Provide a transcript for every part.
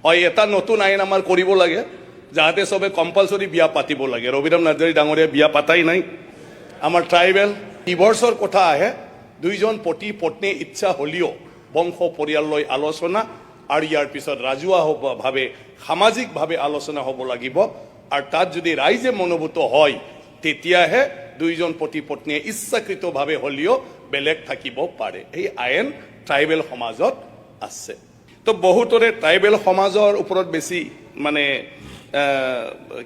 হয় এটা নতুন আইন আমাৰ কৰিব লাগে যাতে সবে কম্পালসৰি বিয়া পাতিব লাগে। ৰবিৰাম নাৰ্জাৰী ডাঙৰীয়া বিয়া পাতাই নাই। আমাৰ ট্ৰাইবেল ডিভৰ্চৰ কথা আহে, দুইজন পতি পত্নীৰ ইচ্ছা হলেও বংশ পৰিয়াললৈ আলোচনা আৰু ইয়াৰ পিছত ৰাজহুৱাভাৱে সামাজিকভাৱে আলোচনা হ'ব লাগিব। আৰু তাত যদি ৰাইজে মনোভূত হয় তেতিয়াহে দুইজন পতি পত্নীয়ে ইচ্ছাকৃতভাৱে হলেও বেলেগ থাকিব পাৰে। এই আইন ট্ৰাইবেল সমাজত আছে। তো বহুতৰে ট্ৰাইবেল সমাজৰ ওপৰত বেছি মানে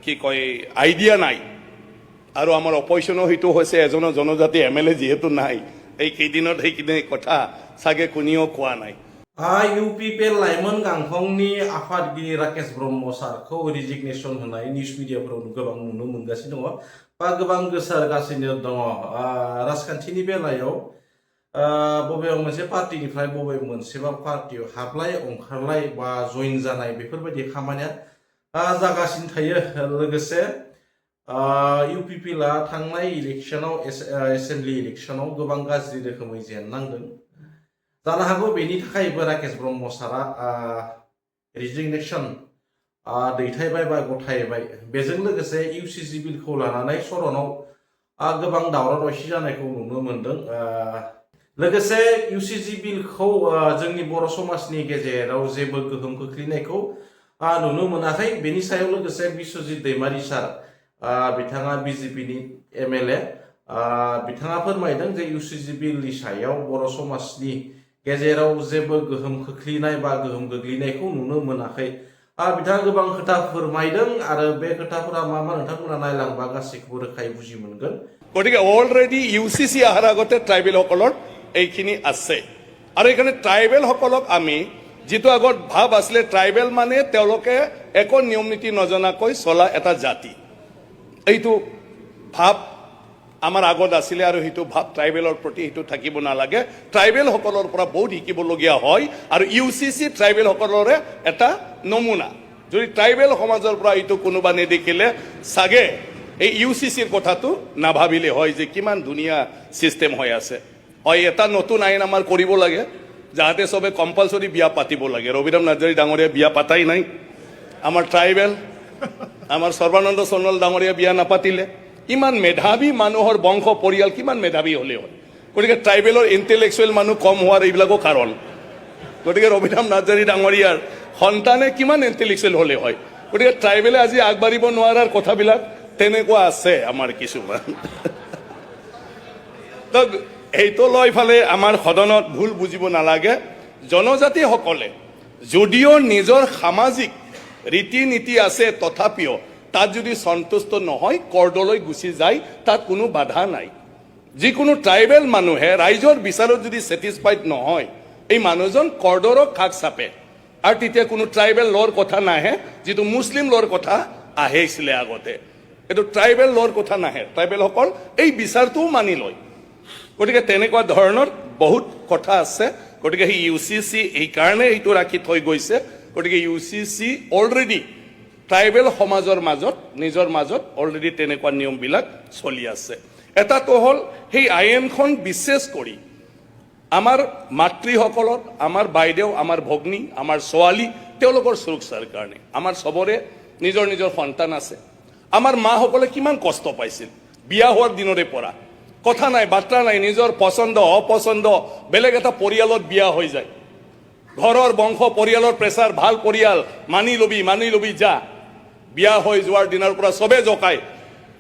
কি কয় আইডিয়া নাই। আৰু আমাৰ অপজিশ্যনৰ সেইটো হৈছে এজনৰ জনজাতি MLA যিহেতু নাই, এই কেইদিনত সেইখিনি কথা চাগে কোনেও কোৱা নাই। UPPL लाइमोन गांखंनि आफादगिरि राकेश ब्रह्म सारखौ रिजिगनेसन होनाय निउस मिडियाफोराव गोबां नुनो मोनगासिनो दङ बा गोबां गोसारगासिनो दङ। राजखान्थिनि बेलायाव बबेबा मोनसे पार्टिनिफ्राय बबेबा मोनसेबा पार्टियाव हाबलाय ओंखारलाय बा जइन जानाय बेफोरबायदि खामानिया जागासिनो थायो। लोगोसे UPPLआ थांनाय इलेक्शनाव एसेम्बलि इलेक्शनाव गोबां गाज्रि रोखोमै जेननांदों। जानो हागौ बेनि थाखायबो राकेश ब्रह्म सारा रिजिगनेसन दैथायबाय बा गथायबाय। बेजों लोगोसे UCC बिलखौ लानानै सरनाव गोबां दावराव दावसि जानायखौ नुनो मोनदों। लोगोसे UCC बिलखौ जोंनि बर' समाजनि गेजेराव जेबो गोहोम खोख्लैनायखौ नुनो मोनाखै। बेनि सायाव लोगोसे बिश्वजित दैमारी सार बिथाङा BJPनि MLA बिथाङा फोरमायदों जे UCC बिलनि सायाव बर' समाजनि गेजेराव जेबो गोहोम खोख्लैनाय बा गोहोम गोग्लैनायखौ नुनो मोनाखै। बिथाङा गोबां खोथा फोरमायदों आरो बे खोथाफोरा मा मा नोंथांमोना नायलांबा गासैखौबो रोखायै बुजि मोनगोन। গতিকে অলৰেডি UCC অহাৰ আগতে ট্ৰাইবেলসকলৰ এইখিনি আছে। আৰু এইকাৰণে ট্ৰাইবেলসকলক আমি যিটো আগত ভাৱ আছিলে ট্ৰাইবেল মানে তেওঁলোকে একো নিয়ম নীতি নজনাকৈ চলা এটা জাতি, এইটো ভাৱ আমাৰ আগত আছিলে আৰু সেইটো ভাৱ ট্ৰাইবেলৰ প্ৰতি সেইটো থাকিব নালাগে। ট্ৰাইবেলসকলৰ পৰা বহুত শিকিবলগীয়া হয় আৰু UCC ট্ৰাইবেলসকলৰে এটা নমুনা। যদি ট্ৰাইবেল সমাজৰ পৰা এইটো কোনোবা নেদেখিলে চাগে এই UCCৰ কথাটো নাভাবিলে হয় যে কিমান ধুনীয়া চিষ্টেম হৈ আছে। হয় এটা নতুন আইন আমাৰ কৰিব লাগে যাতে সবে কম্পালসৰি বিয়া পাতিব লাগে। ৰবিৰাম নাৰ্জাৰী ডাঙৰীয়া বিয়া পাতাই নাই। আমাৰ ট্ৰাইবেল আমাৰ সৰ্বানন্দ সোণোৱাল ডাঙৰীয়া বিয়া নাপাতিলে। ইমান মেধাৱী মানুহৰ বংশ পৰিয়াল কিমান মেধাৱী হ'লে হয়। গতিকে ট্ৰাইবেলৰ ইণ্টেলেকচুৱেল মানুহ কম হোৱাৰ এইবিলাকো কাৰণ। গতিকে ৰবিৰাম নাৰ্জাৰী ডাঙৰীয়াৰ সন্তানে কিমান ইণ্টেলেকচুৱেল হ'লে হয়। গতিকে ট্ৰাইবেলে আজি আগবাঢ়িব নোৱাৰাৰ কথাবিলাক তেনেকুৱা আছে আমাৰ কিছুমান। তো এইটো লৈ ফালে আমাৰ সদনত ভুল বুজিব নালাগে। জনজাতিসকলে যদিও নিজৰ সামাজিক ৰীতি নীতি আছে তথাপিও তাত যদি সন্তুষ্ট নহয় কৰ্ডলৈ গুচি যায়, তাত কোনো বাধা নাই। যিকোনো ট্ৰাইবেল মানুহে ৰাইজৰ বিচাৰত যদি ছেটিছফাইড নহয় এই মানুহজন কৰ্ডৰক কাষ চাপে আৰু তেতিয়া কোনো ট্ৰাইবেল ল'ৰ কথা নাহে, যিটো মুছলিম ল'ৰ কথা আহিছিলে আগতে। এইটো ট্ৰাইবেল ল'ৰ কথা নাহে, ট্ৰাইবেলসকল এই বিচাৰটোও মানি লয়। গতিকে তেনেকুৱা ধৰণৰ বহুত কথা আছে। গতিকে সেই UCC এইকাৰণে এইটো ৰাখি থৈ গৈছে। গতিকে UCC অলৰেডি ট্ৰাইবেল সমাজৰ মাজত নিজৰ মাজত অলৰেডি তেনেকুৱা নিয়মবিলাক চলি আছে। এটাটো হ'ল সেই আইনখন বিশেষ কৰি আমাৰ মাতৃসকলৰ, আমাৰ বাইদেউ, আমাৰ ভগ্নী, আমাৰ ছোৱালী তেওঁলোকৰ সুৰক্ষাৰ কাৰণে। আমাৰ চবৰে নিজৰ নিজৰ সন্তান আছে। আমাৰ মাসকলে কিমান কষ্ট পাইছিল বিয়া হোৱাৰ দিনৰে পৰা। কথা নাই বাৰ্তা নাই, নিজৰ পচন্দ অপচন্দ বেলেগ এটা পৰিয়ালত বিয়া হৈ যায়। ঘৰৰ বংশ পৰিয়ালৰ প্ৰেছাৰ, ভাল পৰিয়াল মানি লবি যা। বিয়া হৈ যোৱাৰ দিনৰ পৰা চবে জকায়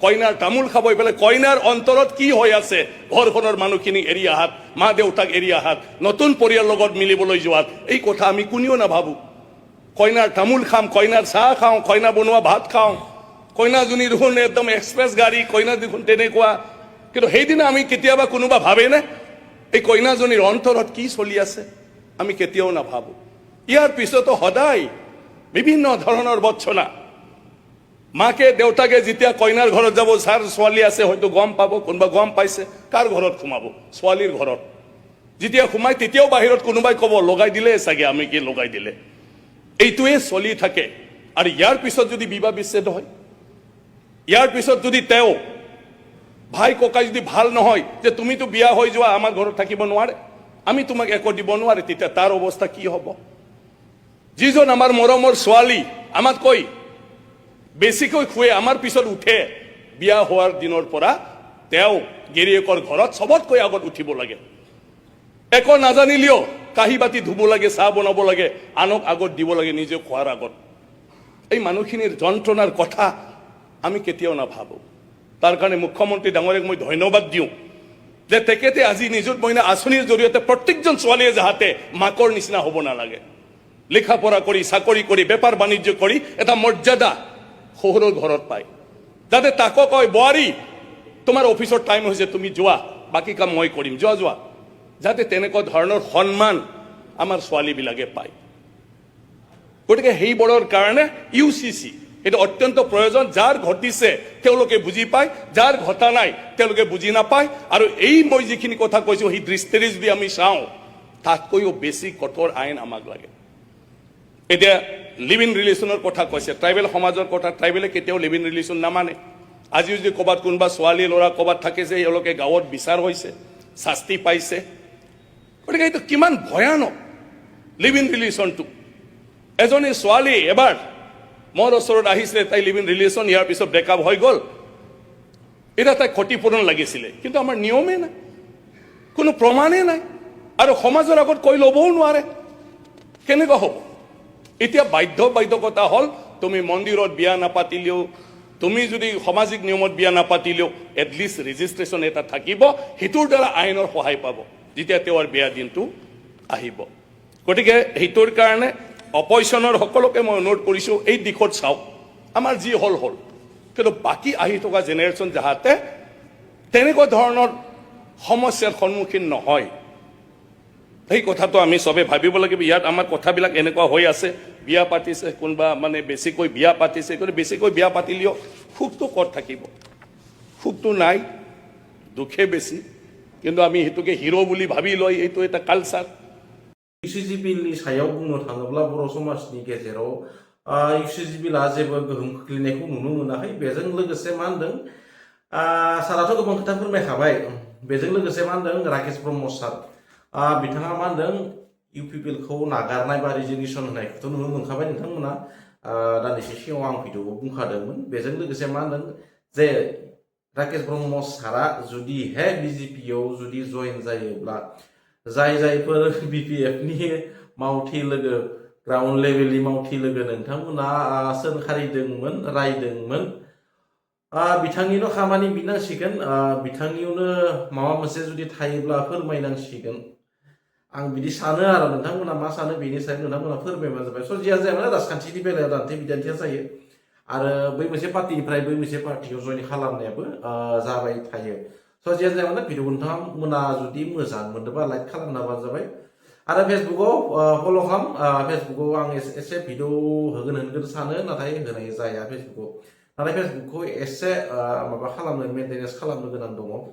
কইনাৰ তামোল খাব। এইফালে কইনাৰ অন্তৰত কি হৈ আছে, ঘৰখনৰ মানুহখিনি এৰি আহাত, মা দেউতাক এৰি আহাত, নতুন পৰিয়ালৰ লগত মিলিবলৈ যোৱাত, এই কথা আমি কোনেও নাভাবো। কইনাৰ তামোল খাম, কইনাৰ চাহ খাওঁ, কইনা বনোৱা ভাত খাওঁ, কইনাজনী দেখোন একদম এক্সপ্ৰেছ গাড়ী, কইনা দেখোন তেনেকুৱা। কিন্তু সেইদিনা আমি কেতিয়াবা কোনোবা ভাবেনে এই কইনাজনীৰ অন্তৰত কি চলি আছে? আমি কেতিয়াও নাভাবো। ইয়াৰ পিছতো সদায় বিভিন্ন ধৰণৰ বঞ্চনা। মাকে দেউতাকে যেতিয়া কইনাৰ ঘৰত যাব, যাৰ ছোৱালী আছে হয়তো গম পাব, কোনোবা গম পাইছে, কাৰ ঘৰত সোমাব? ছোৱালীৰ ঘৰত। যেতিয়া সোমাই তেতিয়াও বাহিৰত কোনোবাই ক'ব লগাই দিলে চাগে, আমি কি লগাই দিলে। এইটোৱে চলি থাকে। আৰু ইয়াৰ পিছত যদি বিবাহ বিচ্ছেদ হয়, ইয়াৰ পিছত যদি তেওঁ ভাই ককাই যদি ভাল নহয় যে তুমিতো বিয়া হৈ যোৱা, আমাৰ ঘৰত থাকিব নোৱাৰে, আমি তোমাক একো দিব নোৱাৰে, তেতিয়া তাৰ অৱস্থা কি হ'ব? যিজন আমাৰ মৰমৰ ছোৱালী আমাতকৈ বেছিকৈ শুৱে আমাৰ পিছত উঠে বিয়া হোৱাৰ দিনৰ পৰা তেওঁ গিৰিয়েকৰ ঘৰত চবতকৈ আগত উঠিব লাগে একো নাজানিলেও কাঁহী বাতি ধুব লাগে চাহ বনাব লাগে আনক আগত দিব লাগে নিজে খোৱাৰ আগত এই মানুহখিনিৰ যন্ত্ৰণাৰ কথা আমি কেতিয়াও নাভাবোঁ তাৰ কাৰণে মুখ্যমন্ত্ৰী ডাঙৰীয়াক মই ধন্যবাদ দিওঁ যে তেখেতে আজি নিযুত মইনা আঁচনিৰ জৰিয়তে প্ৰত্যেকজন ছোৱালীয়ে যাতে মাকৰ নিচিনা হ'ব নালাগে লিখা পঢ়া কৰি চাকৰি কৰি বেপাৰ বাণিজ্য কৰি এটা মৰ্যাদা শহুৰৰ ঘৰত পায় যাতে তাকো কয় বোৱাৰী তোমাৰ অফিচৰ টাইম হৈছে তুমি যোৱা বাকী কাম মই কৰিম যোৱা যাতে তেনেকুৱা ধৰণৰ সন্মান আমাৰ ছোৱালীবিলাকে পায় গতিকে সেইবোৰৰ কাৰণে ইউচিচি এটা অত্যন্ত প্ৰয়োজন যাৰ ঘটিছে তেওঁলোকে বুজি পায় যাৰ ঘটা নাই তেওঁলোকে বুজি নাপায় আৰু এই মই যিখিনি কথা কৈছোঁ সেই দৃষ্টিৰে যদি আমি চাওঁ তাতকৈও বেছি কঠোৰ আইন আমাক লাগে এতিয়া লিভ ইন ৰিলেশ্যনৰ কথা কৈছে ট্ৰাইবেল সমাজৰ কথা ট্ৰাইবেলে কেতিয়াও লিভ ইন ৰিলেশ্যন নামানে আজি যদি ক'ৰবাত কোনোবা ছোৱালী ল'ৰা ক'ৰবাত থাকে যে এওঁলোকে গাঁৱত বিচাৰ হৈছে শাস্তি পাইছে গতিকে এইটো কিমান ভয়ানক লিভ ইন ৰিলেশ্যনটো এজনী ছোৱালী এবাৰ মোৰ ওচৰত আহিছিলে তাই লিভ ইন ৰিলেশ্যন ইয়াৰ পিছত ব্ৰেকআপ হৈ গ'ল এতিয়া তাই ক্ষতিপূৰণ লাগিছিলে কিন্তু আমাৰ নিয়মেই নাই কোনো প্ৰমাণেই নাই আৰু সমাজৰ আগত কৈ ল'বও নোৱাৰে কেনেকুৱা হ'ব এতিয়া বাধ্যকতা হ'ল তুমি মন্দিৰত বিয়া নাপাতিলেও তুমি যদি সামাজিক নিয়মত বিয়া নাপাতিলেও এটলিষ্ট ৰেজিষ্ট্ৰেশ্যন এটা থাকিব সেইটোৰ দ্বাৰা আইনৰ সহায় পাব যেতিয়া তেওঁৰ বিয়া দিনটো আহিব গতিকে সেইটোৰ কাৰণে অপজিশ্যনৰ সকলোকে মই অনুৰোধ কৰিছোঁ এই দিশত চাওক আমাৰ যি হ'ল কিন্তু বাকী আহি থকা জেনেৰেশ্যন যাতে তেনেকুৱা ধৰণৰ সমস্যাৰ সন্মুখীন নহয় সেই কথাটো আমি চবে ভাবিব লাগিব ইয়াত আমাৰ কথাবিলাক এনেকুৱা হৈ আছে বিয়া পাতিছে কোনোবা মানে বেছিকৈ বিয়া পাতিছে কিন্তু বেছিকৈ বিয়া পাতিলেও সুখটো ক'ত থাকিব সুখটো নাই দুখে বেছি কিন্তু আমি সেইটোকে হিৰো বুলি ভাবি লয় এইটো এটা কালচাৰ ইউচিজি बिलनि सायाव बुंनो थाङोब्ला बर' समाजनि गेजेराव इउसिजि बिलआ जेबो गोहोम खोख्लैनायखौ नुनो मोनाखै बेजों लोगोसे मा होनदों साराथ' गोबां खोथा फोरमायखाबाय बेजों लोगोसे मा होनदों राकेश ब्रह्म सार बिथाङा मा होनदों इउपि बिलखौ नागारनाय बा रिजगनेसन होनायखौथ' नुनो मोनखाबाय नोंथांमोना दान्दिसे सिगाङाव आं भिडिअ'आव बुंखादोंमोन बेजों लोगोसे मा होनदों जे राकेश ब्रह्म सारा जुदिहाय बिजेपिआव जुदि जयेन जायोब्ला जायफोर बिपिएफनि मावथि लोगो ग्राउन्ड लेभेलनि मावथि लोगो नोंथांमोना सोंखारिदोंमोन रायदोंमोन बिथांनिनो खामानि बिनांसिगोन बिथांनियावनो माबा मोनसे जुदि थायोब्ला फोरमायनांसिगोन आं बिदि सानो आरो नोंथांमोना मा सानो बेनि सायाव नोंथांमोना फोरमायबानो जाबाय स' जिया जाया माने राजखान्थिनि बेलायाव दान्थे बिदान्थिया जायो आरो बै मोनसे पार्टिनिफ्राय बै मोनसे पार्टियाव जयन खालामनायाबो जाबाय थायो स' जिया जाया माने भिडिअ नोंथांमोना जुदि मोजां मोनदोंबा लाइक खालामना होबानो जाबाय आरो फेसबुकाव फल' खालाम फेसबुकाव आं एसे भिडिअ होगोन सानो नाथाय होनाय जाया फेसबुकाव नाथाय फेसबुकखौ एसे माबा खालामनो मेनटेनेन्स खालामनो गोनां दङ